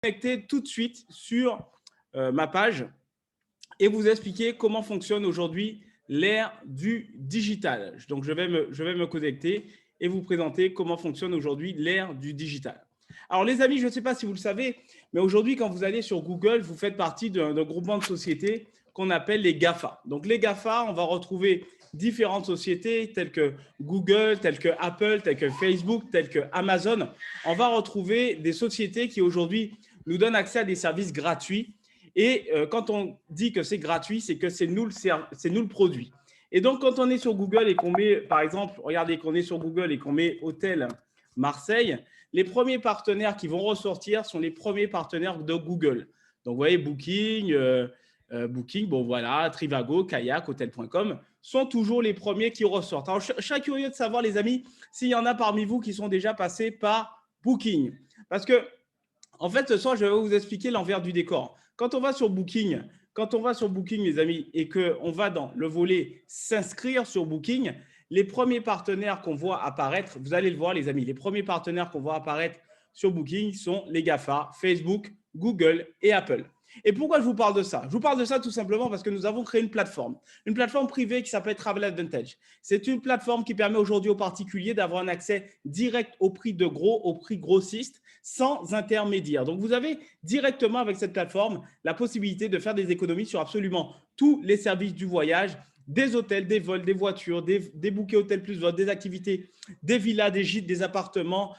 connecter tout de suite sur ma page et vous expliquer comment fonctionne aujourd'hui l'ère du digital. Donc, je vais me connecter et vous présenter comment fonctionne aujourd'hui l'ère du digital. Alors, les amis, je ne sais pas si vous le savez, mais aujourd'hui, quand vous allez sur Google, vous faites partie d'un groupement de sociétés qu'on appelle les GAFA. Donc, les GAFA, on va retrouver différentes sociétés telles que Google, telles que Apple, telles que Facebook, telles que Amazon. On va retrouver des sociétés qui aujourd'hui nous donnent accès à des services gratuits. Et quand on dit que c'est gratuit, c'est que c'est nous le produit. Et donc, quand on est sur Google et qu'on met, par exemple, regardez qu'on est sur Google et qu'on met Hôtel Marseille, les premiers partenaires qui vont ressortir sont les premiers partenaires de Google. Donc, vous voyez, Booking, bon voilà, Trivago, Kayak, Hotel.com sont toujours les premiers qui ressortent. Alors, je suis curieux de savoir, les amis, s'il y en a parmi vous qui sont déjà passés par Booking. Parce que, en fait, ce soir, je vais vous expliquer l'envers du décor. Quand on va sur Booking, les amis, et qu'on va dans le volet s'inscrire sur Booking, les premiers partenaires qu'on voit apparaître, vous allez le voir, les amis, les premiers partenaires qu'on voit apparaître sur Booking sont les GAFA, Facebook, Google et Apple. Et pourquoi je vous parle de ça? Je vous parle de ça tout simplement parce que nous avons créé une plateforme privée qui s'appelle Travel Advantage. C'est une plateforme qui permet aujourd'hui aux particuliers d'avoir un accès direct au prix de gros, au prix grossiste, sans intermédiaire. Donc, vous avez directement avec cette plateforme la possibilité de faire des économies sur absolument tous les services du voyage, des hôtels, des vols, des voitures, des bouquets hôtels plus vols, des activités, des villas, des gîtes, des appartements.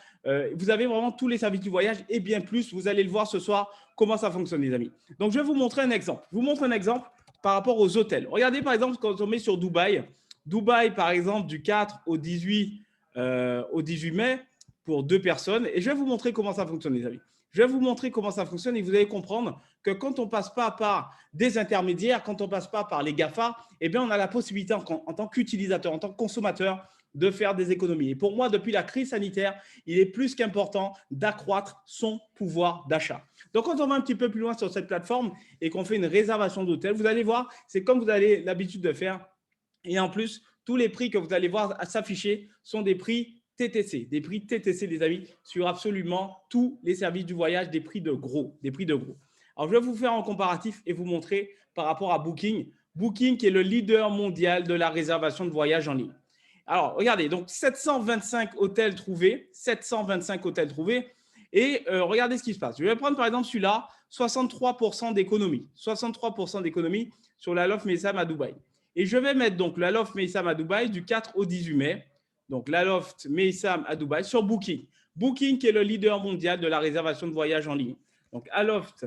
Vous avez vraiment tous les services du voyage et bien plus. Vous allez le voir ce soir comment ça fonctionne, les amis. Donc, je vais vous montrer un exemple. Je vous montre un exemple par rapport aux hôtels. Regardez, par exemple, quand on met sur Dubaï, par exemple, du 4 au 18 mai pour 2 personnes. Et je vais vous montrer comment ça fonctionne, les amis. Je vais vous montrer comment ça fonctionne et vous allez comprendre que quand on ne passe pas par des intermédiaires, quand on ne passe pas par les GAFA, eh bien, on a la possibilité en tant qu'utilisateur, en tant que consommateur, de faire des économies. Et pour moi, depuis la crise sanitaire, il est plus qu'important d'accroître son pouvoir d'achat. Donc, quand on va un petit peu plus loin sur cette plateforme et qu'on fait une réservation d'hôtel, vous allez voir, c'est comme vous avez l'habitude de faire. Et en plus, tous les prix que vous allez voir s'afficher sont des prix TTC, les amis, sur absolument tous les services du voyage, des prix de gros. Alors, je vais vous faire un comparatif et vous montrer par rapport à Booking. Booking qui est le leader mondial de la réservation de voyage en ligne. Alors, regardez, donc 725 hôtels trouvés. Et regardez ce qui se passe. Je vais prendre par exemple celui-là, 63% d'économie. 63% d'économie sur la Loft Messam à Dubaï. Et je vais mettre donc la Loft Messam à Dubaï du 4 au 18 mai. Donc, la Loft Messam à Dubaï sur Booking. Booking qui est le leader mondial de la réservation de voyage en ligne. Donc, Aloft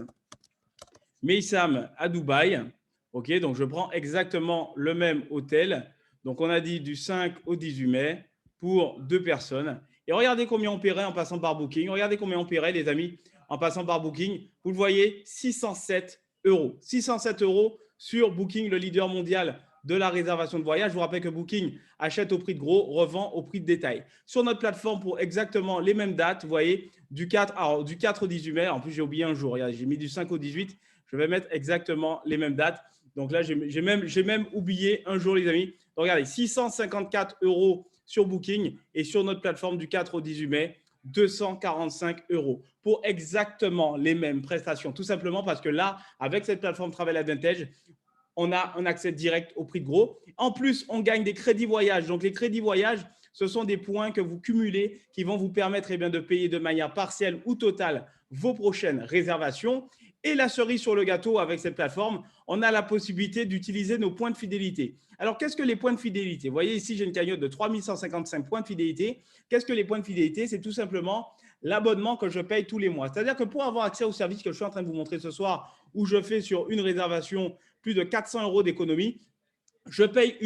Messam à Dubaï. OK, donc je prends exactement le même hôtel. Donc, on a dit du 5 au 18 mai pour 2 personnes. Et regardez combien on paierait en passant par Booking. Regardez combien on paierait, les amis, en passant par Booking. Vous le voyez, 607 euros. 607 euros sur Booking, le leader mondial de la réservation de voyage. Je vous rappelle que Booking achète au prix de gros, revend au prix de détail. Sur notre plateforme, pour exactement les mêmes dates, vous voyez, du 4 au 18 mai. En plus, j'ai oublié un jour. Regardez, j'ai mis du 5 au 18. Je vais mettre exactement les mêmes dates. Donc là, j'ai même oublié un jour, les amis. Donc regardez, 654 euros sur Booking et sur notre plateforme du 4 au 18 mai, 245 euros pour exactement les mêmes prestations. Tout simplement parce que là, avec cette plateforme Travel Advantage, on a un accès direct au prix de gros. En plus, on gagne des crédits voyage. Donc, les crédits voyage, ce sont des points que vous cumulez qui vont vous permettre de payer de manière partielle ou totale vos prochaines réservations. Et la cerise sur le gâteau avec cette plateforme, on a la possibilité d'utiliser nos points de fidélité. Alors, qu'est-ce que les points de fidélité? Vous voyez ici, j'ai une cagnotte de 3155 points de fidélité. Qu'est-ce que les points de fidélité? C'est tout simplement l'abonnement que je paye tous les mois. C'est-à-dire que pour avoir accès au service que je suis en train de vous montrer ce soir, où je fais sur une réservation plus de 400 euros d'économie, je paye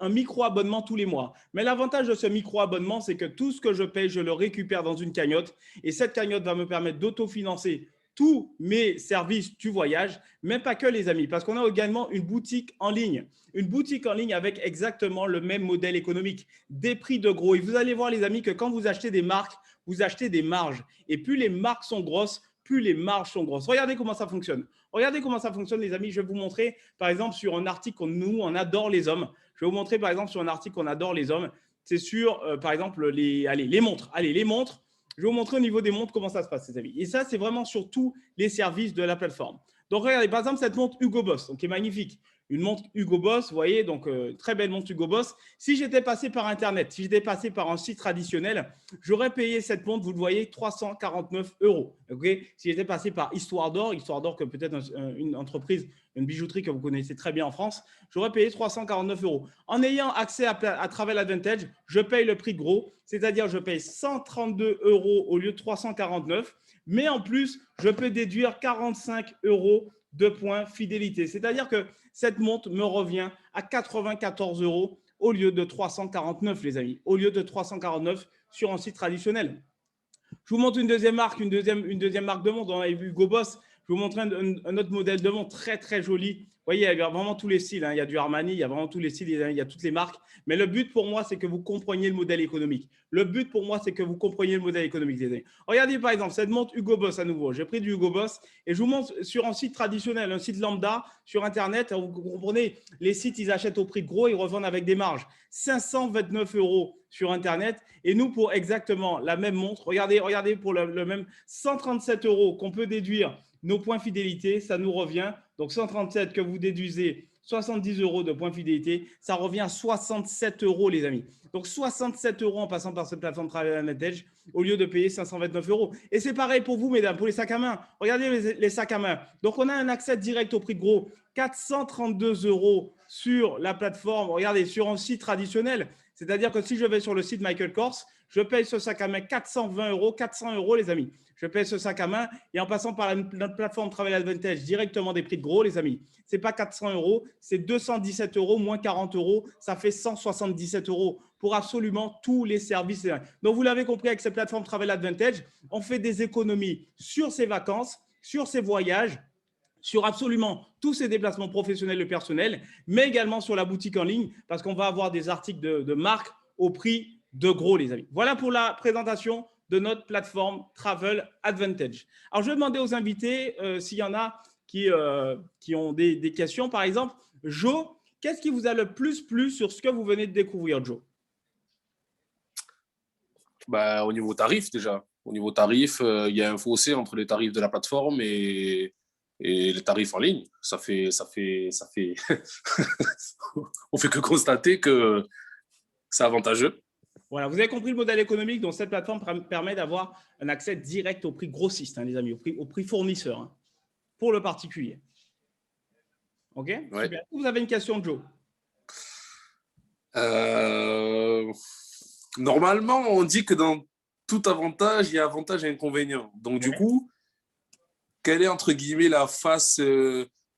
un micro-abonnement tous les mois. Mais l'avantage de ce micro-abonnement, c'est que tout ce que je paye, je le récupère dans une cagnotte. Et cette cagnotte va me permettre d'autofinancer tous mes services du voyage, mais pas que, les amis, parce qu'on a également une boutique en ligne. Une boutique en ligne avec exactement le même modèle économique, des prix de gros. Et vous allez voir, les amis, que quand vous achetez des marques, vous achetez des marges. Et plus les marques sont grosses, plus les marges sont grosses. Regardez comment ça fonctionne. Regardez comment ça fonctionne, les amis. Je vais vous montrer, par exemple, sur un article qu'on nous, on adore les hommes. Je vais vous montrer, par exemple, sur un article qu'on adore les hommes. C'est sur, par exemple, les montres. Allez, les montres. Je vais vous montrer au niveau des montres comment ça se passe, les amis. Et ça, c'est vraiment sur tous les services de la plateforme. Donc, regardez, par exemple, cette montre Hugo Boss, donc, qui est magnifique. Une montre Hugo Boss, vous voyez, donc très belle montre Hugo Boss. Si j'étais passé par Internet, si j'étais passé par un site traditionnel, j'aurais payé cette montre, vous le voyez, 349 €. Okay, si j'étais passé par Histoire d'Or que peut-être une entreprise, une bijouterie que vous connaissez très bien en France, j'aurais payé 349 €. En ayant accès à Travel Advantage, je paye le prix de gros, c'est-à-dire je paye 132 € au lieu de 349, mais en plus, je peux déduire 45 € de points fidélité. C'est-à-dire que cette montre me revient à 94 € au lieu de 349, les amis, au lieu de 349 sur un site traditionnel. Je vous montre une deuxième marque, une deuxième marque de montre. On avait vu Hugo Boss. Je vais vous montrer un autre modèle de montre très, très joli. Vous voyez, il y a vraiment tous les styles. Hein. Il y a du Armani, il y a vraiment tous les styles, il y a toutes les marques. Mais le but pour moi, c'est que vous compreniez le modèle économique. Le but pour moi, c'est que vous compreniez le modèle économique, les amis. Regardez par exemple cette montre Hugo Boss à nouveau. J'ai pris du Hugo Boss et je vous montre sur un site traditionnel, un site lambda sur Internet. Vous comprenez, les sites, ils achètent au prix de gros, ils revendent avec des marges. 529 € sur Internet. Et nous, pour exactement la même montre, regardez pour le même 137 € qu'on peut déduire nos points fidélité, ça nous revient. Donc 137 que vous déduisez 70 € de points fidélité, ça revient à 67 €, les amis. Donc 67 € en passant par cette plateforme Travel Advantage au lieu de payer 529 €. Et c'est pareil pour vous, mesdames, pour les sacs à main. Regardez les sacs à main. Donc on a un accès direct au prix de gros, 432 € sur la plateforme. Regardez, sur un site traditionnel. C'est-à-dire que si je vais sur le site Michael Kors, je paye ce sac à main 420 €, 400 € les amis. Je paye ce sac à main et en passant par notre plateforme Travel Advantage directement des prix de gros, les amis. Ce n'est pas 400 €, c'est 217 € moins 40 €. Ça fait 177 € pour absolument tous les services. Donc, vous l'avez compris, avec cette plateforme Travel Advantage, on fait des économies sur ses vacances, sur ses voyages, sur absolument tous ces déplacements professionnels et personnels, mais également sur la boutique en ligne, parce qu'on va avoir des articles de marque au prix de gros, les amis. Voilà pour la présentation de notre plateforme Travel Advantage. Alors, je vais demander aux invités s'il y en a qui ont des questions. Par exemple, Joe, qu'est-ce qui vous a le plus plu sur ce que vous venez de découvrir, Joe? Au niveau tarif, déjà. Au niveau tarif, il y a un fossé entre les tarifs de la plateforme et les tarifs en ligne. On fait que constater que c'est avantageux. Voilà, vous avez compris le modèle économique dont cette plateforme permet d'avoir un accès direct au prix grossiste, hein, les amis, au prix fournisseur, hein, pour le particulier. OK, Ouais. Super. Vous avez une question, Joe? Normalement, on dit que dans tout avantage, il y a avantage et inconvénient. Donc, du coup, quelle est, entre guillemets, la face,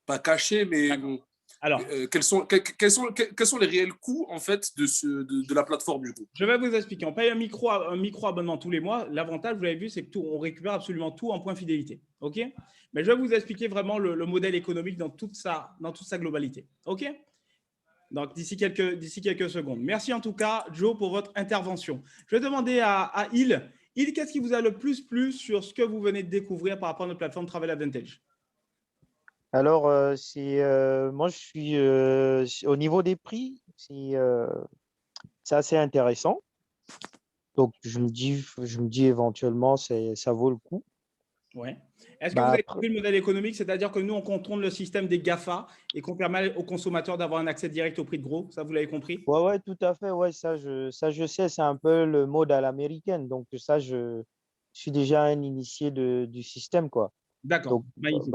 pas cachée, mais alors, quels sont les réels coûts, en fait, de la plateforme, du coup? Je vais vous expliquer. On paye un micro-abonnement tous les mois. L'avantage, vous l'avez vu, c'est que on récupère absolument tout en points fidélité. OK? Mais je vais vous expliquer vraiment le modèle économique dans toute sa globalité. OK? Donc, d'ici quelques secondes. Merci en tout cas, Joe, pour votre intervention. Je vais demander à Il. Il, qu'est-ce qui vous a le plus plu sur ce que vous venez de découvrir par rapport à notre plateforme Travel Advantage? Alors, moi, je suis au niveau des prix, c'est assez intéressant. Donc, je me dis éventuellement, ça vaut le coup. Ouais. Est-ce que vous avez compris le modèle économique? C'est-à-dire que nous, on contrôle le système des GAFA et qu'on permet aux consommateurs d'avoir un accès direct au prix de gros. Ça, vous l'avez compris? Ouais, tout à fait. Ouais, ça, je sais, c'est un peu le mode à l'américaine. Donc, ça, je suis déjà un initié du système, quoi. D'accord. Donc, Magnifique.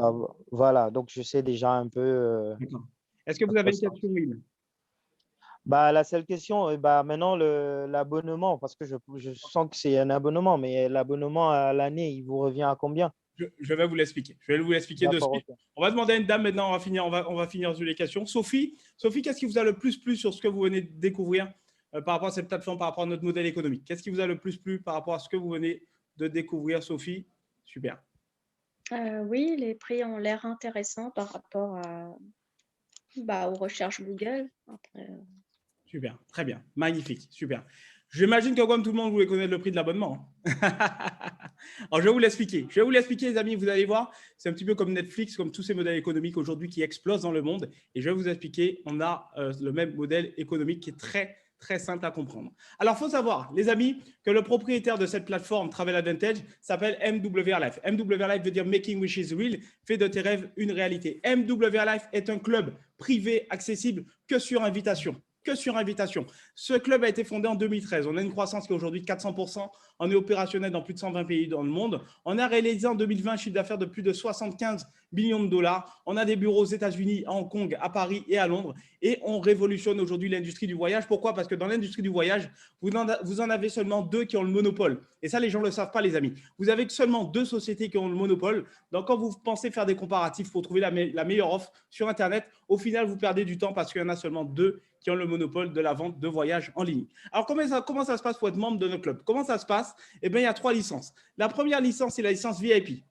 voilà. Donc, je sais déjà un peu. Est-ce que vous avez une question, Will? La seule question, maintenant, l'abonnement, parce que je sens que c'est un abonnement, mais l'abonnement à l'année, il vous revient à combien? Je vais vous l'expliquer. Je vais vous l'expliquer de suite. Okay. On va demander à une dame maintenant. On va finir sur les questions. Sophie, qu'est-ce qui vous a le plus plu sur ce que vous venez de découvrir par rapport à cette plateforme, par rapport à notre modèle économique? Qu'est-ce qui vous a le plus plu par rapport à ce que vous venez de découvrir, Sophie? Super. Oui, les prix ont l'air intéressants par rapport aux recherches Google. Après, Super, très bien, magnifique, super. J'imagine que comme tout le monde, vous voulez connaître le prix de l'abonnement. Alors, je vais vous l'expliquer. Les amis, vous allez voir, c'est un petit peu comme Netflix, comme tous ces modèles économiques aujourd'hui qui explosent dans le monde. Et je vais vous expliquer, on a le même modèle économique qui est très, très simple à comprendre. Alors, il faut savoir, les amis, que le propriétaire de cette plateforme Travel Advantage s'appelle MWR Life. MWR Life veut dire Making Wishes Real, fait de tes rêves une réalité. MWR Life est un club privé accessible que sur invitation. Que sur invitation. Ce club a été fondé en 2013. On a une croissance qui est aujourd'hui de 400%. On est opérationnel dans plus de 120 pays dans le monde. On a réalisé en 2020 un chiffre d'affaires de plus de 75 millions de dollars. On a des bureaux aux États-Unis, à Hong Kong, à Paris et à Londres. Et on révolutionne aujourd'hui l'industrie du voyage. Pourquoi? Parce que dans l'industrie du voyage, vous en avez seulement 2 qui ont le monopole. Et ça, les gens ne le savent pas, les amis. Vous avez seulement 2 sociétés qui ont le monopole. Donc, quand vous pensez faire des comparatifs pour trouver la meilleure offre sur Internet, au final, vous perdez du temps parce qu'il y en a seulement 2 qui ont le monopole de la vente de voyages en ligne. Alors, comment ça se passe pour être membre de notre club? Comment ça se passe? Eh bien, il y a 3 licences. La première licence, c'est la licence VIP.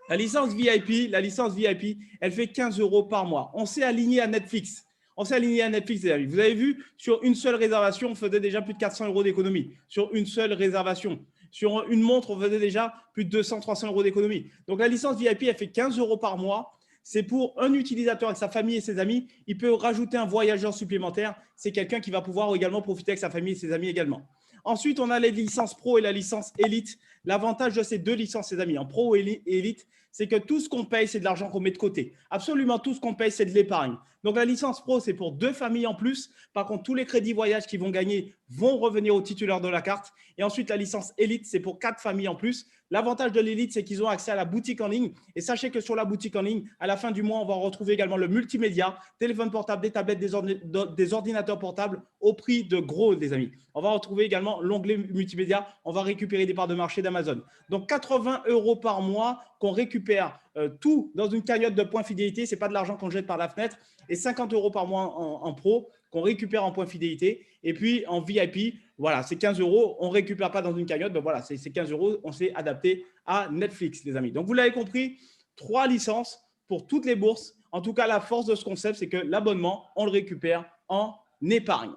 La licence VIP, elle fait 15 € par mois. On s'est aligné à Netflix. Les amis. Vous avez vu, sur une seule réservation, on faisait déjà plus de 400 € d'économie. Sur une seule réservation. Sur une montre, on faisait déjà plus de 200-300 € d'économie. Donc, la licence VIP, elle fait 15 € par mois. C'est pour un utilisateur avec sa famille et ses amis. Il peut rajouter un voyageur supplémentaire. C'est quelqu'un qui va pouvoir également profiter avec sa famille et ses amis également. Ensuite, on a les licences pro et la licence élite. L'avantage de ces 2 licences, les amis, en pro et élite, c'est que tout ce qu'on paye, c'est de l'argent qu'on met de côté. Absolument tout ce qu'on paye, c'est de l'épargne. Donc, la licence pro, c'est pour 2 familles en plus. Par contre, tous les crédits voyage qu'ils vont gagner vont revenir au titulaire de la carte. Et ensuite, la licence élite, c'est pour 4 familles en plus. L'avantage de l'élite, c'est qu'ils ont accès à la boutique en ligne. Et sachez que sur la boutique en ligne, à la fin du mois, on va retrouver également le multimédia, téléphone portable, des tablettes, des ordinateurs portables au prix de gros, les amis. On va retrouver également l'onglet multimédia. On va récupérer des parts de marché d'Amazon. Donc, 80 € par mois qu'on récupère tout dans une cagnotte de points fidélité. Ce n'est pas de l'argent qu'on jette par la fenêtre. Et 50 € par mois en pro qu'on récupère en points fidélité. Et puis, en VIP, voilà, c'est 15 €. On ne récupère pas dans une cagnotte. Ben voilà, c'est 15 €. On s'est adapté à Netflix, les amis. Donc, vous l'avez compris, 3 licences pour toutes les bourses. En tout cas, la force de ce concept, c'est que l'abonnement, on le récupère en épargne.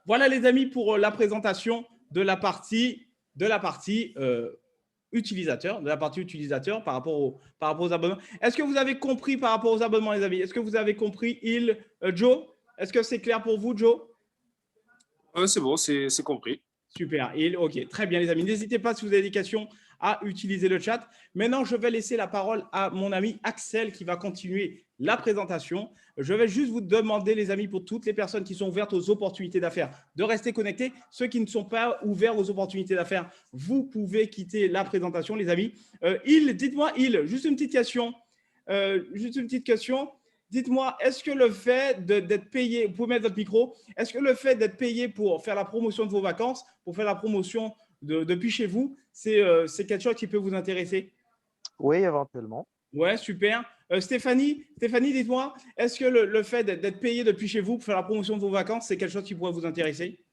Voilà, les amis, pour la présentation de la partie utilisateur, par rapport aux abonnements. Est-ce que vous avez compris par rapport aux abonnements, les amis? Est-ce que vous avez compris, Joe? Est-ce que c'est clair pour vous, Joe? C'est bon, c'est compris. Super. OK, très bien, les amis. N'hésitez pas, si vous avez des questions, à utiliser le chat. Maintenant, je vais laisser la parole à mon ami Axel qui va continuer la présentation. Je vais juste vous demander, les amis, pour toutes les personnes qui sont ouvertes aux opportunités d'affaires, de rester connectés. Ceux qui ne sont pas ouverts aux opportunités d'affaires, vous pouvez quitter la présentation, les amis. Dites-moi, juste une petite question. Dites-moi, est-ce que le fait d'être payé, vous pouvez mettre votre micro, est-ce que le fait d'être payé pour faire la promotion de vos vacances, pour faire la promotion depuis chez vous, c'est quelque chose qui peut vous intéresser? Oui, éventuellement. Ouais, super. Stéphanie, dites-moi, est-ce que le fait d'être payé depuis chez vous pour faire la promotion de vos vacances, c'est quelque chose qui pourrait vous intéresser?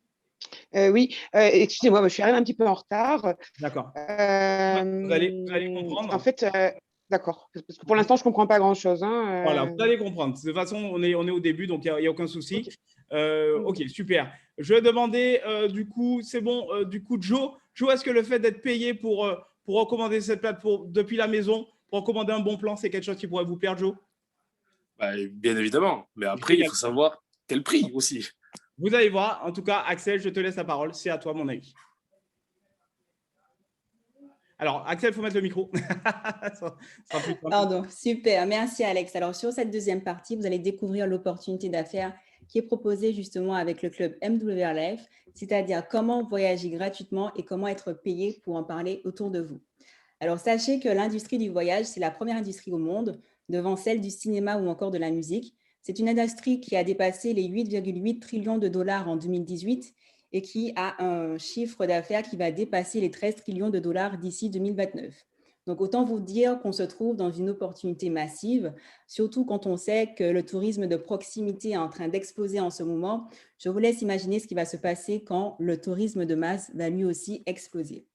Oui, excusez-moi, je suis arrivée un petit peu en retard. D'accord. Vous allez comprendre. En fait, d'accord, parce que pour l'instant, je ne comprends pas grand-chose. Voilà, vous allez comprendre. De toute façon, on est au début, donc il n'y a aucun souci. OK, super. Je vais demander, du coup, c'est bon, du coup, Joe, est-ce que le fait d'être payé pour recommander cette plateforme depuis la maison, pour recommander un bon plan, c'est quelque chose qui pourrait vous plaire, Joe? Bien évidemment. Mais après, il faut savoir quel prix aussi. Vous allez voir. En tout cas, Axel, je te laisse la parole. C'est à toi, mon ami. Alors, Axel, il faut mettre le micro. Pardon, super. Merci, Alex. Alors, sur cette deuxième partie, vous allez découvrir l'opportunité d'affaires qui est proposée justement avec le club MWR Life, c'est-à-dire comment voyager gratuitement et comment être payé pour en parler autour de vous. Alors, sachez que l'industrie du voyage, c'est la première industrie au monde, devant celle du cinéma ou encore de la musique. C'est une industrie qui a dépassé les 8,8 trillions de dollars en 2018 et qui a un chiffre d'affaires qui va dépasser les 13 trillions de dollars d'ici 2029. Donc, autant vous dire qu'on se trouve dans une opportunité massive, surtout quand on sait que le tourisme de proximité est en train d'exploser en ce moment. Je vous laisse imaginer ce qui va se passer quand le tourisme de masse va lui aussi exploser.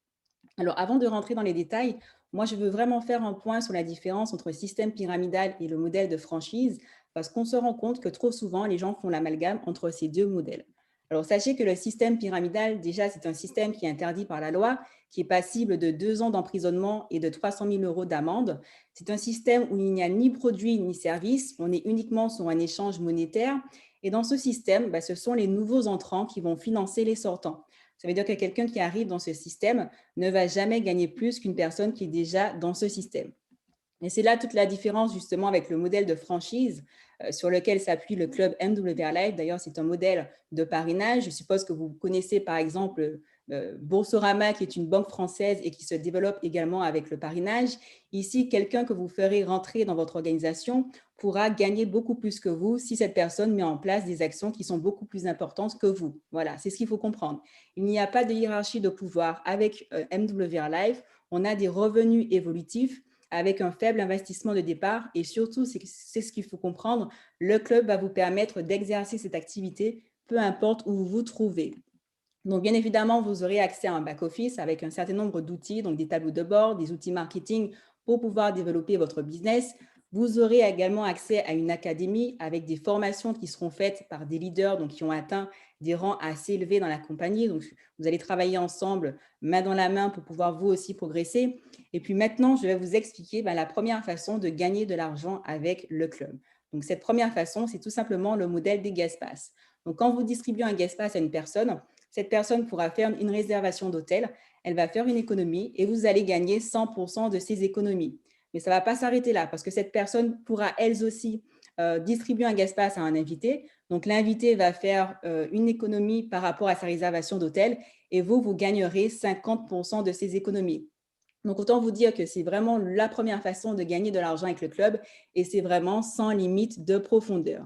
Alors, avant de rentrer dans les détails, moi, je veux vraiment faire un point sur la différence entre le système pyramidal et le modèle de franchise, parce qu'on se rend compte que trop souvent, les gens font l'amalgame entre ces 2 modèles. Alors, sachez que le système pyramidal, déjà, c'est un système qui est interdit par la loi, qui est passible de 2 ans d'emprisonnement et de 300 000 € d'amende. C'est un système où il n'y a ni produit ni service, on est uniquement sur un échange monétaire Et dans ce système, ce sont les nouveaux entrants qui vont financer les sortants. Ça veut dire que quelqu'un qui arrive dans ce système ne va jamais gagner plus qu'une personne qui est déjà dans ce système. Et c'est là toute la différence justement avec le modèle de franchise sur lequel s'appuie le club MWR Life. D'ailleurs, c'est un modèle de parrainage. Je suppose que vous connaissez par exemple Boursorama, qui est une banque française et qui se développe également avec le parrainage. Ici, quelqu'un que vous ferez rentrer dans votre organisation pourra gagner beaucoup plus que vous si cette personne met en place des actions qui sont beaucoup plus importantes que vous. Voilà, c'est ce qu'il faut comprendre. Il n'y a pas de hiérarchie de pouvoir avec MWR Life. On a des revenus évolutifs avec un faible investissement de départ et surtout, c'est ce qu'il faut comprendre, le club va vous permettre d'exercer cette activité, peu importe où vous vous trouvez. Donc, bien évidemment, vous aurez accès à un back-office avec un certain nombre d'outils, donc des tableaux de bord, des outils marketing pour pouvoir développer votre business. Vous aurez également accès à une académie avec des formations qui seront faites par des leaders donc, qui ont atteint des rangs assez élevés dans la compagnie. Donc, vous allez travailler ensemble, main dans la main, pour pouvoir vous aussi progresser. Et puis maintenant, je vais vous expliquer la première façon de gagner de l'argent avec le club. Donc, cette première façon, c'est tout simplement le modèle des guest pass. Donc, quand vous distribuez un guest pass à une personne, cette personne pourra faire une réservation d'hôtel, elle va faire une économie et vous allez gagner 100% de ces économies. Mais ça ne va pas s'arrêter là parce que cette personne pourra elle aussi distribuer un guest pass à un invité. Donc, l'invité va faire une économie par rapport à sa réservation d'hôtel et vous gagnerez 50% de ces économies. Donc, autant vous dire que c'est vraiment la première façon de gagner de l'argent avec le club et c'est vraiment sans limite de profondeur.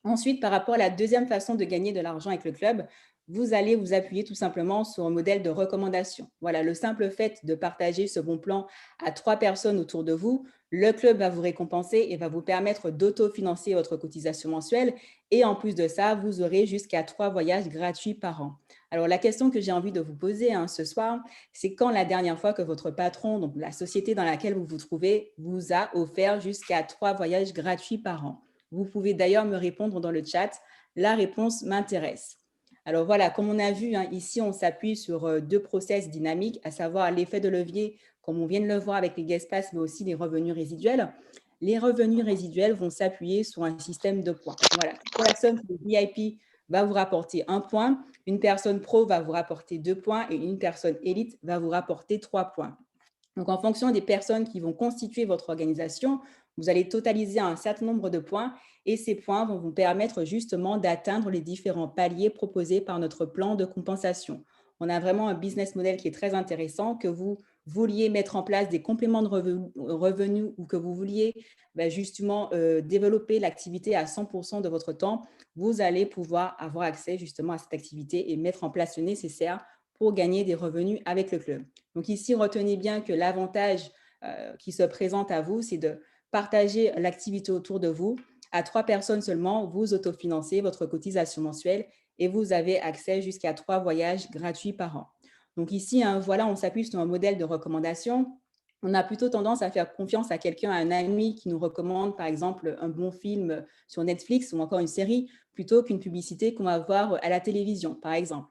Ensuite, par rapport à la deuxième façon de gagner de l'argent avec le club, vous allez vous appuyer tout simplement sur un modèle de recommandation. Voilà, le simple fait de partager ce bon plan à 3 personnes autour de vous, le club va vous récompenser et va vous permettre d'autofinancer votre cotisation mensuelle. Et en plus de ça, vous aurez jusqu'à 3 voyages gratuits par an. Alors, la question que j'ai envie de vous poser ce soir, c'est quand la dernière fois que votre patron, donc la société dans laquelle vous vous trouvez, vous a offert jusqu'à 3 voyages gratuits par an? Vous pouvez d'ailleurs me répondre dans le chat. La réponse m'intéresse. Alors voilà, comme on a vu, ici, on s'appuie sur 2 process dynamiques, à savoir l'effet de levier, comme on vient de le voir avec les guest pass, mais aussi les revenus résiduels. Les revenus résiduels vont s'appuyer sur un système de points. Voilà, une personne VIP va vous rapporter 1 point, une personne pro va vous rapporter 2 points et une personne élite va vous rapporter 3 points. Donc, en fonction des personnes qui vont constituer votre organisation, vous allez totaliser un certain nombre de points et ces points vont vous permettre justement d'atteindre les différents paliers proposés par notre plan de compensation. On a vraiment un business model qui est très intéressant, que vous vouliez mettre en place des compléments de revenus ou que vous vouliez justement développer l'activité à 100% de votre temps, vous allez pouvoir avoir accès justement à cette activité et mettre en place le nécessaire pour gagner des revenus avec le club. Donc ici, retenez bien que l'avantage qui se présente à vous, c'est de partager l'activité autour de vous. À 3 personnes seulement, vous autofinancez votre cotisation mensuelle et vous avez accès jusqu'à 3 voyages gratuits par an. Donc ici, voilà, on s'appuie sur un modèle de recommandation. On a plutôt tendance à faire confiance à quelqu'un, à un ami qui nous recommande, par exemple, un bon film sur Netflix ou encore une série, plutôt qu'une publicité qu'on va voir à la télévision, par exemple.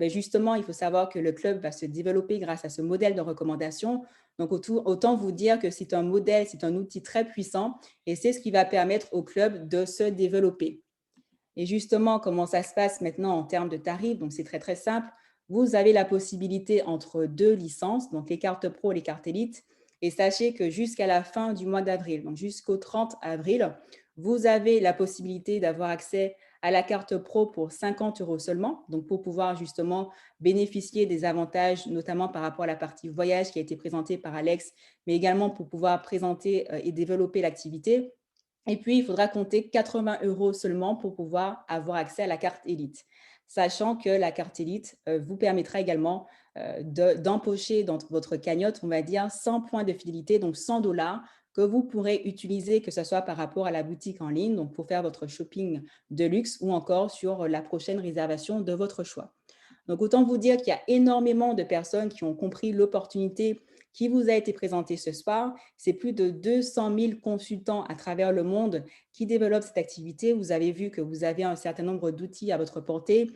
Justement, il faut savoir que le club va se développer grâce à ce modèle de recommandation. Donc, autant vous dire que c'est un modèle, c'est un outil très puissant et c'est ce qui va permettre au club de se développer. Et justement, comment ça se passe maintenant en termes de tarifs? Donc, c'est très, très simple. Vous avez la possibilité entre 2 licences, donc les cartes pro et les cartes élites. Et sachez que jusqu'à la fin du mois d'avril, donc jusqu'au 30 avril, vous avez la possibilité d'avoir accès à la carte pro pour 50 € seulement, donc pour pouvoir justement bénéficier des avantages, notamment par rapport à la partie voyage qui a été présentée par Alex, mais également pour pouvoir présenter et développer l'activité. Et puis, il faudra compter 80 € seulement pour pouvoir avoir accès à la carte élite, sachant que la carte élite vous permettra également d'empocher dans votre cagnotte, on va dire, 100 points de fidélité, donc 100 $ que vous pourrez utiliser, que ce soit par rapport à la boutique en ligne, donc pour faire votre shopping de luxe ou encore sur la prochaine réservation de votre choix. Donc, autant vous dire qu'il y a énormément de personnes qui ont compris l'opportunité qui vous a été présentée ce soir. C'est plus de 200 000 consultants à travers le monde qui développent cette activité. Vous avez vu que vous avez un certain nombre d'outils à votre portée.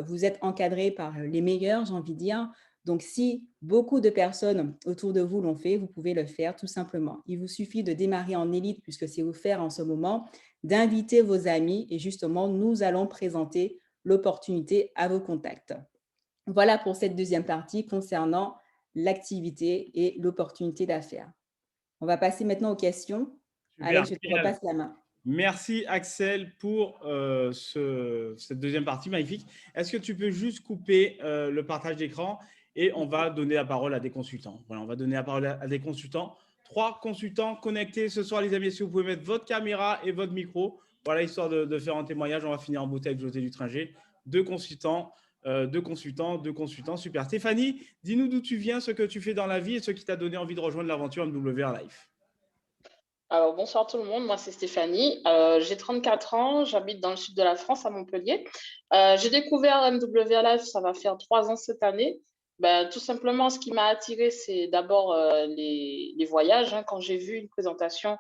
Vous êtes encadré par les meilleurs, j'ai envie de dire. Donc, si beaucoup de personnes autour de vous l'ont fait, vous pouvez le faire tout simplement. Il vous suffit de démarrer en élite, puisque c'est offert en ce moment, d'inviter vos amis et justement, nous allons présenter l'opportunité à vos contacts. Voilà pour cette deuxième partie concernant l'activité et l'opportunité d'affaires. On va passer maintenant aux questions. Super, Alex, je te génial. repasse la main. Merci Axel pour cette deuxième partie magnifique. Est-ce que tu peux juste couper le partage d'écran et on va donner la parole à des consultants. Voilà, on va donner la parole à des consultants. 3 consultants connectés ce soir, les amis. Si vous pouvez mettre votre caméra et votre micro, voilà, histoire de faire un témoignage. On va finir en beauté avec José Dutringer. 2 consultants, 2 consultants. Super. Stéphanie, dis-nous d'où tu viens, ce que tu fais dans la vie et ce qui t'a donné envie de rejoindre l'aventure MWR Life. Alors, bonsoir tout le monde, moi c'est Stéphanie, j'ai 34 ans, j'habite dans le sud de la France, à Montpellier. J'ai découvert MWR Life, ça va faire 3 ans cette année. Tout simplement, ce qui m'a attirée, c'est d'abord les voyages. Quand j'ai vu une présentation,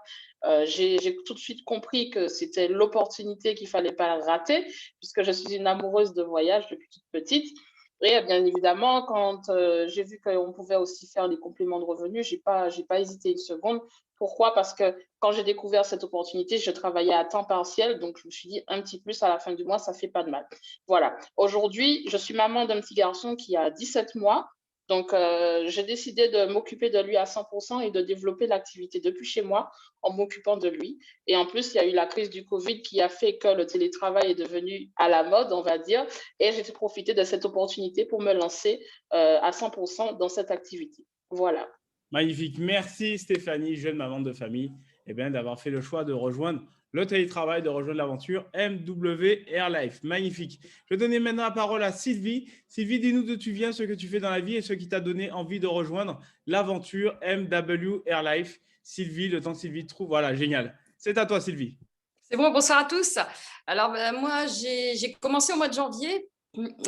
j'ai tout de suite compris que c'était l'opportunité qu'il ne fallait pas rater, puisque je suis une amoureuse de voyage depuis toute petite. Et bien évidemment, quand j'ai vu qu'on pouvait aussi faire des compléments de revenus, je n'ai pas hésité une seconde. Pourquoi? Parce que quand j'ai découvert cette opportunité, je travaillais à temps partiel, donc je me suis dit un petit plus à la fin du mois, ça ne fait pas de mal. Voilà. Aujourd'hui, je suis maman d'un petit garçon qui a 17 mois. Donc, j'ai décidé de m'occuper de lui à 100% et de développer l'activité depuis chez moi en m'occupant de lui. Et en plus, il y a eu la crise du Covid qui a fait que le télétravail est devenu à la mode, on va dire. Et j'ai profité de cette opportunité pour me lancer à 100% dans cette activité. Voilà. Magnifique. Merci Stéphanie, jeune maman de famille, d'avoir fait le choix de rejoindre le télétravail, de rejoindre l'aventure MWR Life. Magnifique. Je vais donner maintenant la parole à Sylvie. Sylvie, dis-nous d'où tu viens, ce que tu fais dans la vie et ce qui t'a donné envie de rejoindre l'aventure MWR Life. Sylvie, le temps que Sylvie trouve. Voilà, génial. C'est à toi, Sylvie. C'est bon, bonsoir à tous. Alors, moi, j'ai commencé au mois de janvier.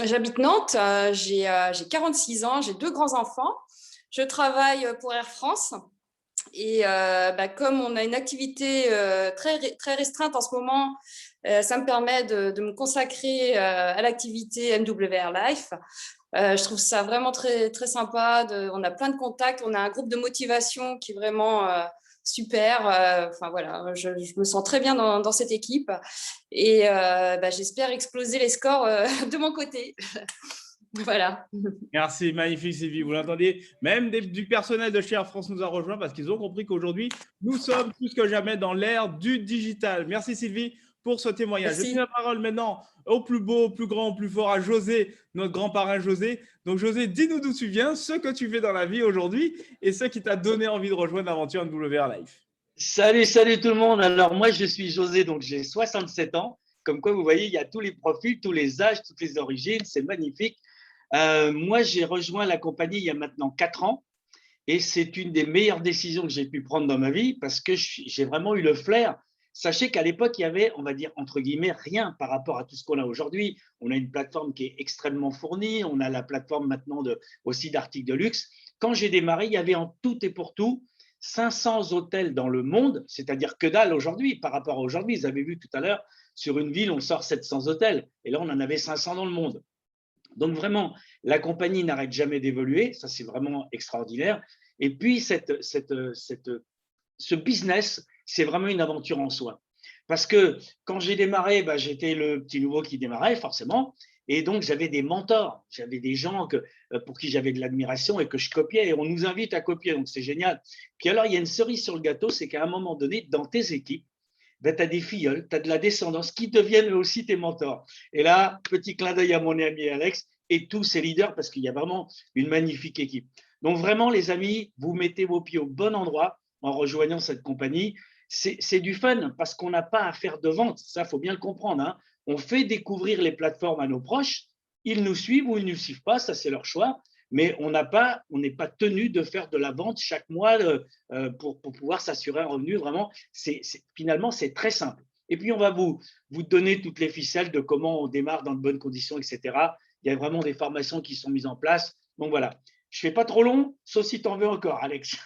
J'habite Nantes, j'ai 46 ans, j'ai 2 grands-enfants. Je travaille pour Air France et comme on a une activité très restreinte en ce moment, ça me permet de me consacrer à l'activité MWR Life. Je trouve ça vraiment très, très sympa. On a plein de contacts, on a un groupe de motivation qui est vraiment super. Enfin voilà, je me sens très bien dans cette équipe et j'espère exploser les scores de mon côté. Voilà. Merci, magnifique Sylvie. Vous l'entendez, même du personnel de chez Air France nous a rejoint parce qu'ils ont compris qu'aujourd'hui, nous sommes plus que jamais dans l'ère du digital. Merci Sylvie pour ce témoignage. Merci. Je donne la parole maintenant au plus beau, au plus grand, au plus fort, à José, notre grand parrain José. Donc José, dis-nous d'où tu viens, ce que tu fais dans la vie aujourd'hui et ce qui t'a donné envie de rejoindre l'aventure MWR Life. Salut tout le monde. Alors moi, je suis José, donc j'ai 67 ans. Comme quoi, vous voyez, il y a tous les profils, tous les âges, toutes les origines. C'est magnifique. Moi, j'ai rejoint la compagnie il y a maintenant 4 ans et c'est une des meilleures décisions que j'ai pu prendre dans ma vie parce que j'ai vraiment eu le flair. Sachez qu'à l'époque, il y avait, on va dire, entre guillemets, rien par rapport à tout ce qu'on a aujourd'hui. On a une plateforme qui est extrêmement fournie. On a la plateforme maintenant aussi d'articles de luxe. Quand j'ai démarré, il y avait en tout et pour tout 500 hôtels dans le monde, c'est-à-dire que dalle aujourd'hui par rapport à aujourd'hui. Vous avez vu tout à l'heure, sur une ville, on sort 700 hôtels et là, on en avait 500 dans le monde. Donc vraiment, la compagnie n'arrête jamais d'évoluer, ça c'est vraiment extraordinaire. Et puis, ce business, c'est vraiment une aventure en soi. Parce que quand j'ai démarré, j'étais le petit nouveau qui démarrait forcément, et donc j'avais des mentors, j'avais des gens pour qui j'avais de l'admiration et que je copiais, et on nous invite à copier, donc c'est génial. Puis alors, il y a une cerise sur le gâteau, c'est qu'à un moment donné, dans tes équipes, tu as des filleuls, tu as de la descendance qui deviennent eux aussi tes mentors. Et là, petit clin d'œil à mon ami Alex et tous ses leaders parce qu'il y a vraiment une magnifique équipe. Donc vraiment, les amis, vous mettez vos pieds au bon endroit en rejoignant cette compagnie. C'est du fun parce qu'on n'a pas à faire de vente. Ça, il faut bien le comprendre. Hein. On fait découvrir les plateformes à nos proches. Ils nous suivent ou ils ne nous suivent pas, ça c'est leur choix. Mais on n'est pas tenu de faire de la vente chaque mois pour pouvoir s'assurer un revenu. Vraiment, finalement, c'est très simple. Et puis, on va vous donner toutes les ficelles de comment on démarre dans de bonnes conditions, etc. Il y a vraiment des formations qui sont mises en place. Donc, voilà. Je ne fais pas trop long, sauf si tu en veux encore, Alex.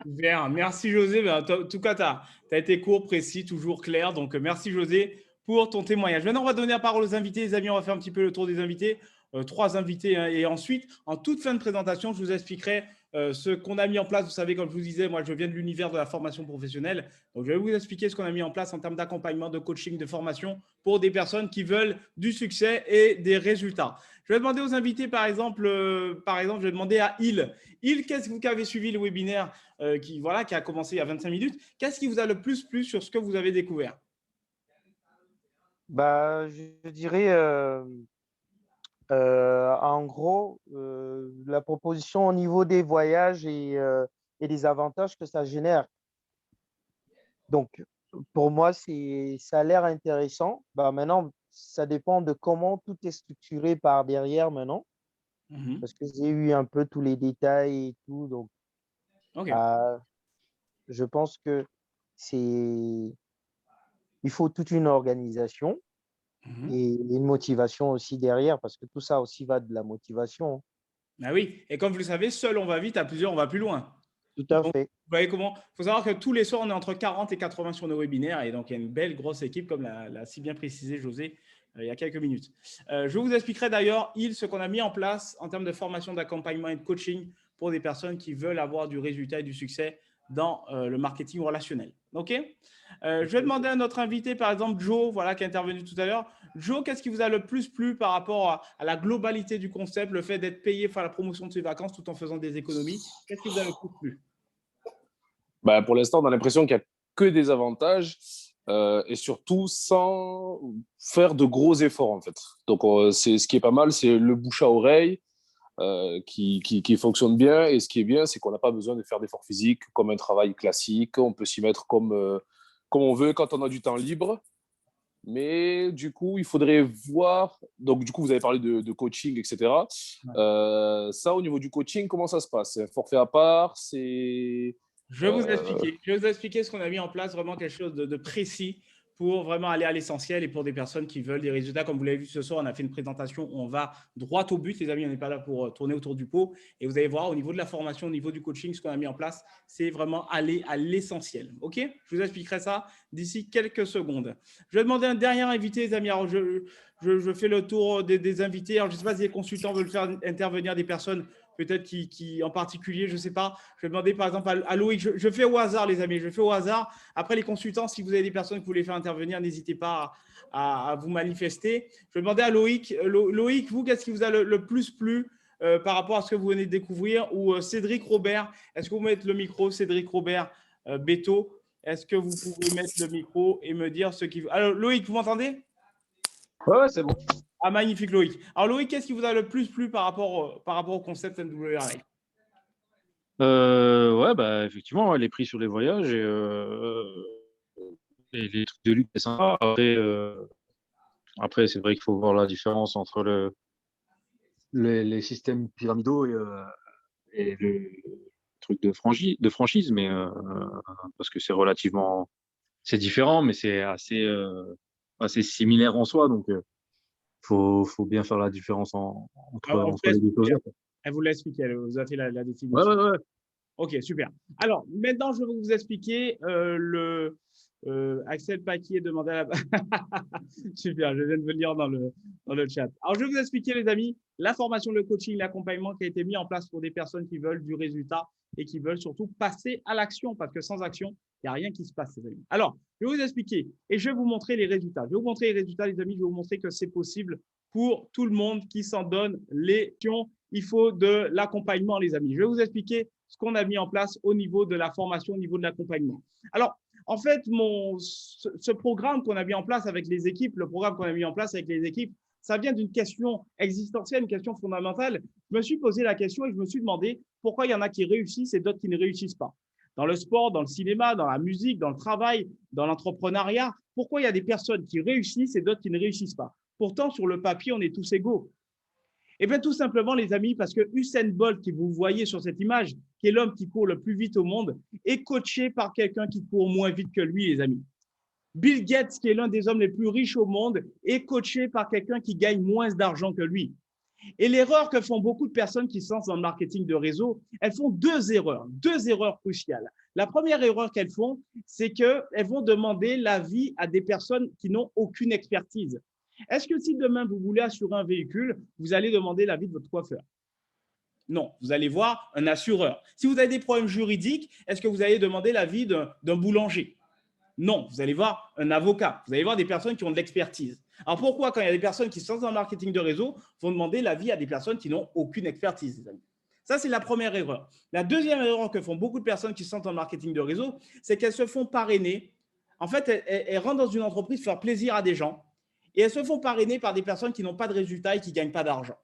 Super. Merci, José. En tout cas, tu as été court, précis, toujours clair. Donc, merci, José, pour ton témoignage. Maintenant, on va donner la parole aux invités. Les amis, on va faire un petit peu le tour des invités. 3 invités. Hein, et ensuite, en toute fin de présentation, je vous expliquerai ce qu'on a mis en place. Vous savez, comme je vous disais, moi, je viens de l'univers de la formation professionnelle. Donc, je vais vous expliquer ce qu'on a mis en place en termes d'accompagnement, de coaching, de formation pour des personnes qui veulent du succès et des résultats. Je vais demander aux invités, par exemple, je vais demander à Il. Il, qu'est-ce que vous avez suivi le webinaire qui a commencé il y a 25 minutes? Qu'est-ce qui vous a le plus plu sur ce que vous avez découvert? Bah, je dirais, en gros, la proposition au niveau des voyages et des avantages que ça génère. Donc, pour moi, ça a l'air intéressant. Bah, maintenant, ça dépend de comment tout est structuré par derrière maintenant, parce que j'ai eu un peu tous les détails et tout. Donc, Ok. je pense que il faut toute une organisation et une motivation aussi derrière, parce que tout ça aussi va de la motivation. Ah oui, et comme vous le savez, seul on va vite, à plusieurs on va plus loin. Tout à Donc, fait. vous voyez comment? Il faut savoir que tous les soirs, on est entre 40 et 80 sur nos webinaires. Et donc, il y a une belle, grosse équipe, comme l'a si bien précisé José il y a quelques minutes. Je vous expliquerai d'ailleurs, ce qu'on a mis en place en termes de formation, d'accompagnement et de coaching pour des personnes qui veulent avoir du résultat et du succès dans le marketing relationnel. OK? Je vais demander à notre invité, par exemple, Joe, qui est intervenu tout à l'heure. Joe, qu'est-ce qui vous a le plus plu par rapport à la globalité du concept, le fait d'être payé pour la promotion de ses vacances tout en faisant des économies? Qu'est-ce qui vous a le plus plu? Bah, pour l'instant, on a l'impression qu'il n'y a que des avantages et surtout sans faire de gros efforts, en fait. Donc, ce qui est pas mal, c'est le bouche à oreille qui fonctionne bien. Et ce qui est bien, c'est qu'on n'a pas besoin de faire d'efforts physiques comme un travail classique. On peut s'y mettre comme on veut quand on a du temps libre. Mais du coup, il faudrait voir. Donc, du coup, vous avez parlé de coaching, etc. Ça, au niveau du coaching, comment ça se passe? C'est un forfait à part? Je vais vous expliquer ce qu'on a mis en place, vraiment quelque chose de précis pour vraiment aller à l'essentiel et pour des personnes qui veulent des résultats. Comme vous l'avez vu ce soir, on a fait une présentation où on va droit au but, les amis, on n'est pas là pour tourner autour du pot. Et vous allez voir, au niveau de la formation, au niveau du coaching, ce qu'on a mis en place, c'est vraiment aller à l'essentiel. OK? Je vous expliquerai ça d'ici quelques secondes. Je vais demander un dernier invité, les amis. Alors, je fais le tour des invités. Alors, je ne sais pas si les consultants veulent faire intervenir des personnes peut-être qui en particulier, je ne sais pas. Je vais demander par exemple à Loïc. Je fais au hasard, les amis. Je fais au hasard. Après, les consultants, si vous avez des personnes que vous voulez faire intervenir, n'hésitez pas à vous manifester. Je vais demander à Loïc. Loïc, vous, qu'est-ce qui vous a le plus plu par rapport à ce que vous venez de découvrir? Ou Cédric Robert, est-ce que vous mettez le micro? Cédric Robert Beto, est-ce que vous pouvez mettre le micro et me dire ce qui… Alors, Loïc, vous m'entendez? Ouais, c'est bon. Ah, magnifique, Loïc. Alors, Loïc, qu'est-ce qui vous a le plus plu par rapport au concept MWR Life? Ouais, bah, effectivement, les prix sur les voyages et les trucs de luxe, c'est sympa. Après c'est vrai qu'il faut voir la différence entre les systèmes pyramidaux et le truc de franchise, mais parce que c'est différent, mais c'est assez similaire en soi, donc faut bien faire la différence entre les deux choses. Elle vous l'a expliqué, elle vous a fait la définition. Ouais. Ok, super. Alors, maintenant, je vais vous expliquer Axel Paquier demandait à la… Super, je viens de venir dans le chat. Alors, je vais vous expliquer, les amis, la formation, le coaching, l'accompagnement qui a été mis en place pour des personnes qui veulent du résultat et qui veulent surtout passer à l'action, parce que sans action, il n'y a rien qui se passe, les amis. Alors, je vais vous expliquer et je vais vous montrer les résultats. Je vais vous montrer les résultats, les amis. Je vais vous montrer que c'est possible pour tout le monde qui s'en donne les actions. Il faut de l'accompagnement, les amis. Je vais vous expliquer ce qu'on a mis en place au niveau de la formation, au niveau de l'accompagnement. Alors, en fait, ce programme qu'on a mis en place avec les équipes, ça vient d'une question existentielle, une question fondamentale. Je me suis posé la question et je me suis demandé pourquoi il y en a qui réussissent et d'autres qui ne réussissent pas. Dans le sport, dans le cinéma, dans la musique, dans le travail, dans l'entrepreneuriat, pourquoi il y a des personnes qui réussissent et d'autres qui ne réussissent pas? Pourtant, sur le papier, on est tous égaux. Eh bien, tout simplement, les amis, parce que Usain Bolt, que vous voyez sur cette image, qui est l'homme qui court le plus vite au monde, est coaché par quelqu'un qui court moins vite que lui, les amis. Bill Gates, qui est l'un des hommes les plus riches au monde, est coaché par quelqu'un qui gagne moins d'argent que lui. Et l'erreur que font beaucoup de personnes qui se lancent dans le marketing de réseau, elles font deux erreurs cruciales. La première erreur qu'elles font, c'est qu'elles vont demander l'avis à des personnes qui n'ont aucune expertise. Est-ce que si demain, vous voulez assurer un véhicule, vous allez demander l'avis de votre coiffeur? Non, vous allez voir un assureur. Si vous avez des problèmes juridiques, est-ce que vous allez demander l'avis d'un boulanger? Non, vous allez voir un avocat. Vous allez voir des personnes qui ont de l'expertise. Alors pourquoi, quand il y a des personnes qui sont dans le marketing de réseau, vont demander l'avis à des personnes qui n'ont aucune expertise, les amis? Ça, c'est la première erreur. La deuxième erreur que font beaucoup de personnes qui sont dans le marketing de réseau, c'est qu'elles se font parrainer. En fait, elles rentrent dans une entreprise faire plaisir à des gens et elles se font parrainer par des personnes qui n'ont pas de résultats et qui ne gagnent pas d'argent.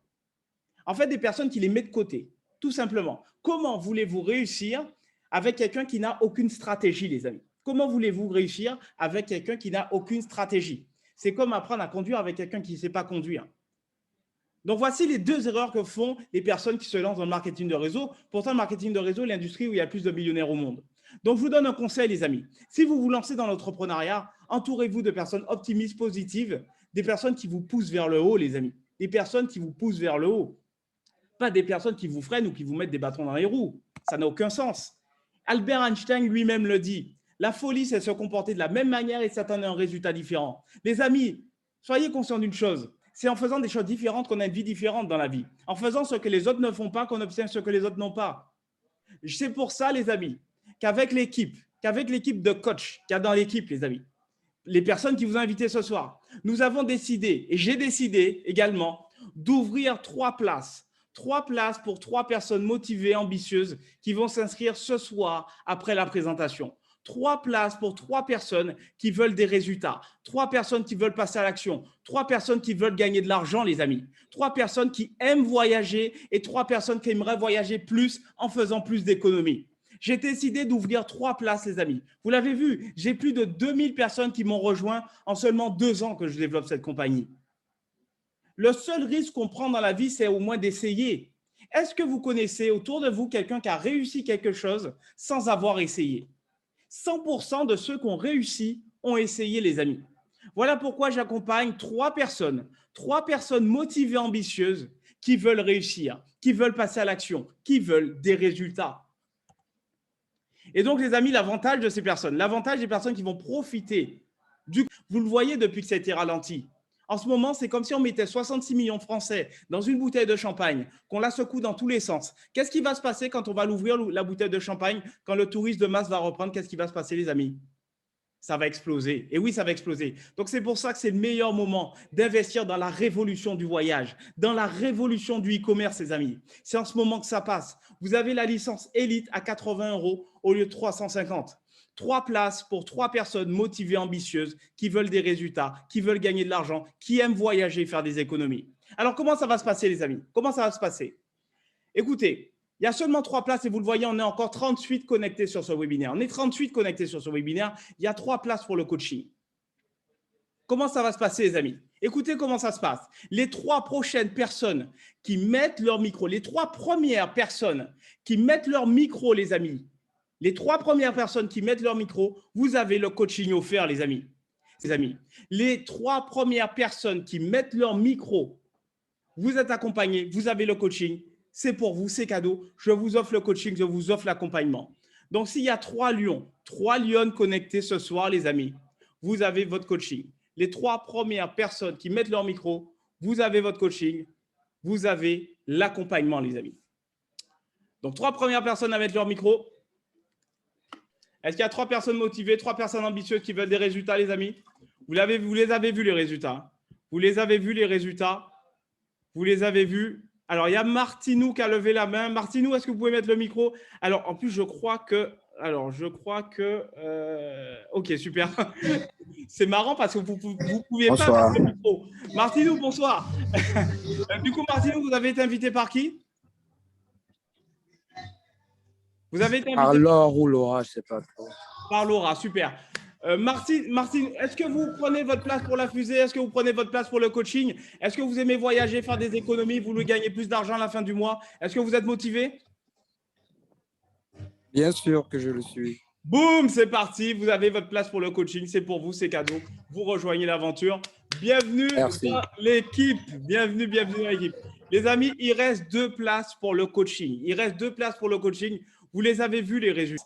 En fait, des personnes qui les mettent de côté, tout simplement. Comment voulez-vous réussir avec quelqu'un qui n'a aucune stratégie, les amis? Comment voulez-vous réussir avec quelqu'un qui n'a aucune stratégie? C'est comme apprendre à conduire avec quelqu'un qui ne sait pas conduire. Donc, voici les deux erreurs que font les personnes qui se lancent dans le marketing de réseau. Pourtant, le marketing de réseau est l'industrie où il y a le plus de millionnaires au monde. Donc, je vous donne un conseil, les amis. Si vous vous lancez dans l'entrepreneuriat, entourez-vous de personnes optimistes, positives, des personnes qui vous poussent vers le haut, les amis. Des personnes qui vous poussent vers le haut. Pas des personnes qui vous freinent ou qui vous mettent des bâtons dans les roues. Ça n'a aucun sens. Albert Einstein lui-même le dit. La folie, c'est se comporter de la même manière et s'attendre à un résultat différent. Les amis, soyez conscients d'une chose. C'est en faisant des choses différentes qu'on a une vie différente dans la vie. En faisant ce que les autres ne font pas, qu'on obtient ce que les autres n'ont pas. C'est pour ça, les amis, qu'avec l'équipe de coach qu'il y a dans l'équipe, les amis, les personnes qui vous ont invité ce soir, nous avons décidé, et j'ai décidé également, d'ouvrir 3 places. 3 places pour 3 personnes motivées, ambitieuses, qui vont s'inscrire ce soir après la présentation. 3 places pour 3 personnes qui veulent des résultats, 3 personnes qui veulent passer à l'action, 3 personnes qui veulent gagner de l'argent, les amis, 3 personnes qui aiment voyager et 3 personnes qui aimeraient voyager plus en faisant plus d'économies. J'ai décidé d'ouvrir 3 places, les amis. Vous l'avez vu, j'ai plus de 2000 personnes qui m'ont rejoint en seulement 2 ans que je développe cette compagnie. Le seul risque qu'on prend dans la vie, c'est au moins d'essayer. Est-ce que vous connaissez autour de vous quelqu'un qui a réussi quelque chose sans avoir essayé? 100% de ceux qui ont réussi ont essayé, les amis. Voilà pourquoi j'accompagne 3 personnes motivées, ambitieuses, qui veulent réussir, qui veulent passer à l'action, qui veulent des résultats. Et donc, les amis, l'avantage de ces personnes, l'avantage des personnes qui vont profiter, vous le voyez depuis que ça a été ralenti. En ce moment, c'est comme si on mettait 66 millions de Français dans une bouteille de champagne, qu'on la secoue dans tous les sens. Qu'est-ce qui va se passer quand on va l'ouvrir, la bouteille de champagne, quand le tourisme de masse va reprendre? Qu'est-ce qui va se passer, les amis? Ça va exploser. Et oui, ça va exploser. Donc, c'est pour ça que c'est le meilleur moment d'investir dans la révolution du voyage, dans la révolution du e-commerce, les amis. C'est en ce moment que ça passe. Vous avez la licence Elite à 80 € au lieu de 350. 3 places pour 3 personnes motivées, ambitieuses, qui veulent des résultats, qui veulent gagner de l'argent, qui aiment voyager et faire des économies. Alors, comment ça va se passer, les amis? Comment ça va se passer? Écoutez, il y a seulement 3 places et vous le voyez, on est encore 38 connectés sur ce webinaire. On est 38 connectés sur ce webinaire. Il y a 3 places pour le coaching. Comment ça va se passer, les amis? Écoutez comment ça se passe. Les 3 prochaines personnes qui mettent leur micro, les 3 premières personnes qui mettent leur micro, les amis, les 3 premières personnes qui mettent leur micro, vous avez le coaching offert, les amis. Les 3 premières personnes qui mettent leur micro, vous êtes accompagnés, vous avez le coaching. C'est pour vous, c'est cadeau. Je vous offre le coaching, je vous offre l'accompagnement. Donc, s'il y a 3 lionnes connectées ce soir, les amis, vous avez votre coaching. Les 3 premières personnes qui mettent leur micro, vous avez votre coaching, vous avez l'accompagnement, les amis. Donc, 3 premières personnes à mettre leur micro. Est-ce qu'il y a 3 personnes motivées, 3 personnes ambitieuses qui veulent des résultats, les amis? Vous les avez vus, les résultats. Vous les avez vus, les résultats. Vous les avez vus. Alors, il y a Martinou qui a levé la main. Martinou, est-ce que vous pouvez mettre le micro? Alors, en plus, je crois que… Ok, super. C'est marrant parce que vous ne pouviez pas mettre le micro. Martinou, bonsoir. Du coup, Martinou, vous avez été invité par qui? Vous avez été invité par Laure ou Laura, je ne sais pas trop. Par Laura, super. Martine, est-ce que vous prenez votre place pour la fusée? Est-ce que vous prenez votre place pour le coaching? Est-ce que vous aimez voyager, faire des économies? Vous voulez gagner plus d'argent à la fin du mois? Est-ce que vous êtes motivé? Bien sûr que je le suis. Boum, c'est parti. Vous avez votre place pour le coaching. C'est pour vous, c'est cadeau. Vous rejoignez l'aventure. Bienvenue dans l'équipe. Bienvenue dans l'équipe. Les amis, il reste 2 places pour le coaching. Il reste 2 places pour le coaching. Vous les avez vus, les résultats.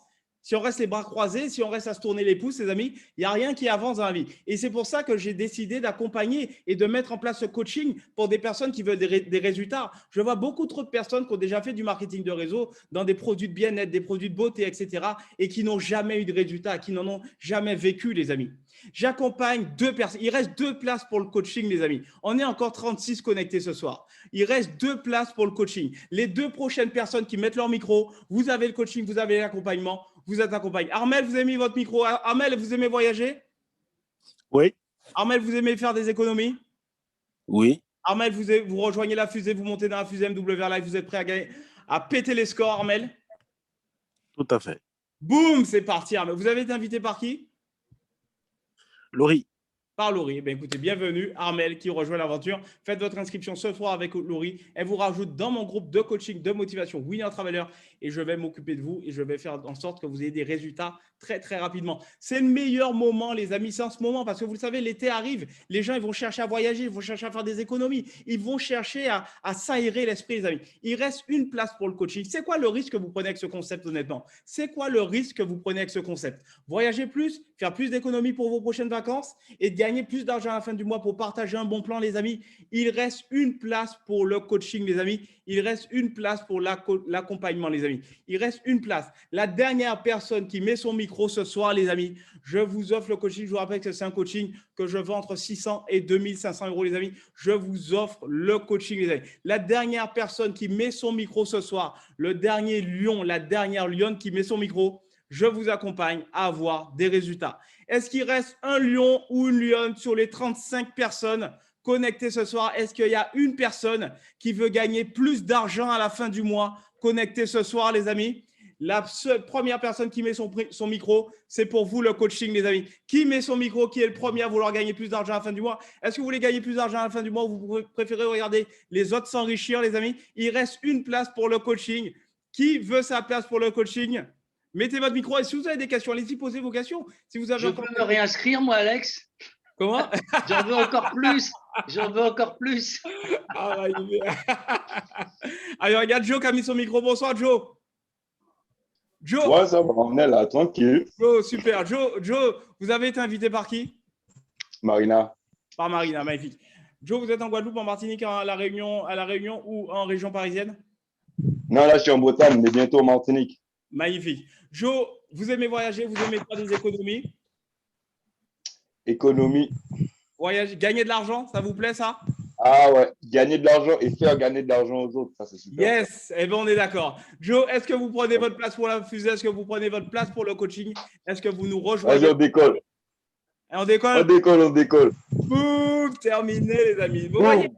si on reste les bras croisés, si on reste à se tourner les pouces, les amis, il n'y a rien qui avance dans la vie. Et c'est pour ça que j'ai décidé d'accompagner et de mettre en place ce coaching pour des personnes qui veulent des résultats. Je vois beaucoup trop de personnes qui ont déjà fait du marketing de réseau dans des produits de bien-être, des produits de beauté, etc. et qui n'ont jamais eu de résultats, qui n'en ont jamais vécu, les amis. J'accompagne 2 personnes. Il reste 2 places pour le coaching, les amis. On est encore 36 connectés ce soir. Il reste 2 places pour le coaching. Les 2 prochaines personnes qui mettent leur micro, vous avez le coaching, vous avez l'accompagnement, vous êtes accompagné. Armel, vous avez mis votre micro. Armel, vous aimez voyager? Oui. Armel, vous aimez faire des économies? Oui. Armel, vous rejoignez la fusée, vous montez dans la fusée MWR Live, vous êtes prêt à gagner, à péter les scores, Armel? Tout à fait. Boum, c'est parti, Armel. Vous avez été invité par qui? Laurie. Par Laurie. Ben, écoutez, bienvenue, Armel, qui rejoint l'aventure. Faites votre inscription ce soir avec Laurie. Elle vous rajoute dans mon groupe de coaching, de motivation Winner Traveler et je vais m'occuper de vous et je vais faire en sorte que vous ayez des résultats très, très rapidement. C'est le meilleur moment, les amis, c'est en ce moment parce que vous le savez, l'été arrive. Les gens, ils vont chercher à voyager, ils vont chercher à faire des économies. Ils vont chercher à s'aérer l'esprit, les amis. Il reste une place pour le coaching. C'est quoi le risque que vous prenez avec ce concept, honnêtement? C'est quoi le risque que vous prenez avec ce concept? Voyager plus, faire plus d'économies pour vos prochaines vacances et gagner plus d'argent à la fin du mois pour partager un bon plan, les amis. Il reste une place pour le coaching, les amis. Il reste une place pour l'accompagnement, les amis. Il reste une place. La dernière personne qui met son micro ce soir, les amis, je vous offre le coaching. Je vous rappelle que c'est un coaching que je vends entre 600 et 2500 €, les amis. Je vous offre le coaching, les amis. La dernière personne qui met son micro ce soir, le dernier lion, la dernière lionne qui met son micro, je vous accompagne à avoir des résultats. Est-ce qu'il reste un lion ou une lionne sur les 35 personnes connectées ce soir? Est-ce qu'il y a une personne qui veut gagner plus d'argent à la fin du mois connectée ce soir, les amis? La première personne qui met son micro, c'est pour vous le coaching, les amis. Qui met son micro? Qui est le premier à vouloir gagner plus d'argent à la fin du mois? Est-ce que vous voulez gagner plus d'argent à la fin du mois ou vous préférez regarder les autres s'enrichir, les amis? Il reste une place pour le coaching. Qui veut sa place pour le coaching? Mettez votre micro et si vous avez des questions, allez-y, posez vos questions. Si vous avez Je peux me réinscrire, moi, Alex? Comment? J'en veux encore plus. J'en veux encore plus. Allez, regarde Joe qui a mis son micro. Bonsoir, Joe. Joe. Ouais, ça va, on est là, tranquille. Joe, super. Joe, vous avez été invité par qui? Marina. Par Marina, magnifique. Joe, vous êtes en Guadeloupe, en Martinique, à la Réunion ou en région parisienne? Non, là, je suis en Bretagne, mais bientôt en Martinique. Magnifique. Joe, vous aimez voyager, vous aimez faire des économies? Économie. Voyager, gagner de l'argent, ça vous plaît ça? Ah ouais, gagner de l'argent et faire gagner de l'argent aux autres, ça c'est super. Yes, eh bien on est d'accord. Joe, est-ce que vous prenez votre place pour la fusée? Est-ce que vous prenez votre place pour le coaching? Est-ce que vous nous rejoignez? Vas-y, on décolle. Et on décolle? On décolle, on décolle. Boum, terminé les amis. Vous Boum. voyez?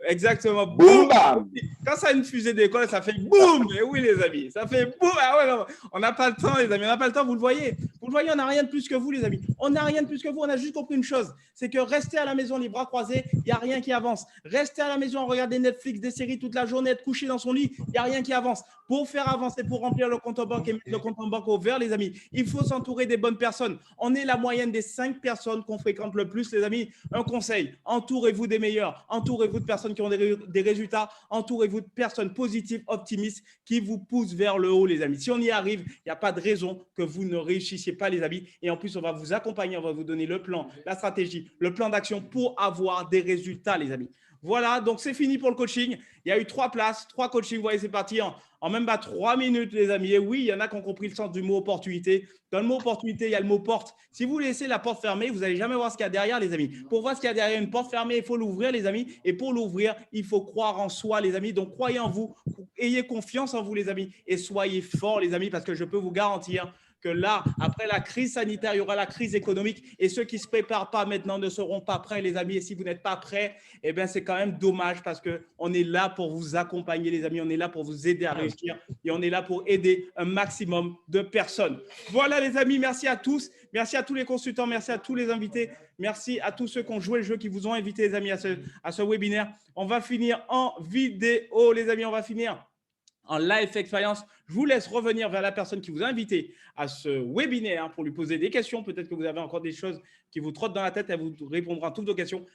Exactement. Boum, bam. Quand ça a une fusée d'école, ça fait boum. Et oui, les amis, ça fait boum. Ah ouais, non, on n'a pas le temps, les amis. On n'a pas le temps, vous le voyez. Vous le voyez, on n'a rien de plus que vous, les amis. On n'a rien de plus que vous. On a juste compris une chose, c'est que rester à la maison les bras croisés, il n'y a rien qui avance. Rester à la maison, regarder Netflix, des séries toute la journée, être couché dans son lit, il n'y a rien qui avance. Pour faire avancer, pour remplir le compte en banque et mettre le compte en banque au vert, les amis, il faut s'entourer des bonnes personnes. On est la moyenne des 5 personnes qu'on fréquente le plus, les amis. Un conseil, entourez-vous des meilleurs. Entourez-vous de personnes qui ont des résultats. Entourez-vous de personnes positives, optimistes, qui vous poussent vers le haut, les amis. Si on y arrive, il n'y a pas de raison que vous ne réussissiez pas, les amis. Et en plus, on va vous accompagner, on va vous donner le plan, la stratégie, le plan d'action pour avoir des résultats, les amis. Voilà, donc c'est fini pour le coaching. Il y a eu 3 places, 3 coachings. Vous voyez, c'est parti en même pas 3 minutes, les amis. Et oui, il y en a qui ont compris le sens du mot opportunité. Dans le mot opportunité, il y a le mot porte. Si vous laissez la porte fermée, vous n'allez jamais voir ce qu'il y a derrière, les amis. Pour voir ce qu'il y a derrière une porte fermée, il faut l'ouvrir, les amis. Et pour l'ouvrir, il faut croire en soi, les amis. Donc, croyez en vous, ayez confiance en vous, les amis. Et soyez forts, les amis, parce que je peux vous garantir que là, après la crise sanitaire, il y aura la crise économique et ceux qui ne se préparent pas maintenant ne seront pas prêts, les amis. Et si vous n'êtes pas prêts, eh bien, c'est quand même dommage parce qu'on est là pour vous accompagner, les amis. On est là pour vous aider à réussir et on est là pour aider un maximum de personnes. Voilà, les amis. Merci à tous. Merci à tous les consultants. Merci à tous les invités. Merci à tous ceux qui ont joué le jeu, qui vous ont invité, les amis, à ce webinaire. On va finir en vidéo, les amis. On va finir en live expérience. Je vous laisse revenir vers la personne qui vous a invité à ce webinaire pour lui poser des questions. Peut-être que vous avez encore des choses qui vous trottent dans la tête. Elle vous répondra à toutes vos questions.